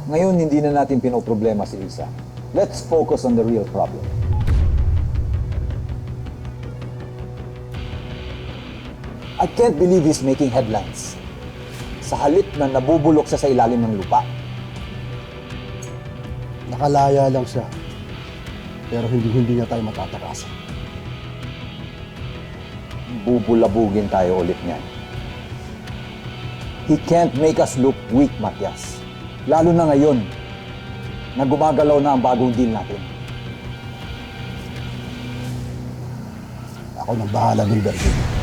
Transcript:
Ngayon, hindi na natin pinoproblema si Isa. Let's focus on the real problem. I can't believe he's making headlines. Sa halip na nabubulok siya sa ilalim ng lupa. Nakalaya lang siya. Pero hindi niya tayo matatakasan. Bubulabugin tayo ulit niyan. He can't make us look weak, Matias. Lalo na ngayon, na gumagalaw na ang bagong deal natin. Ako nang bahala dun, Bertin.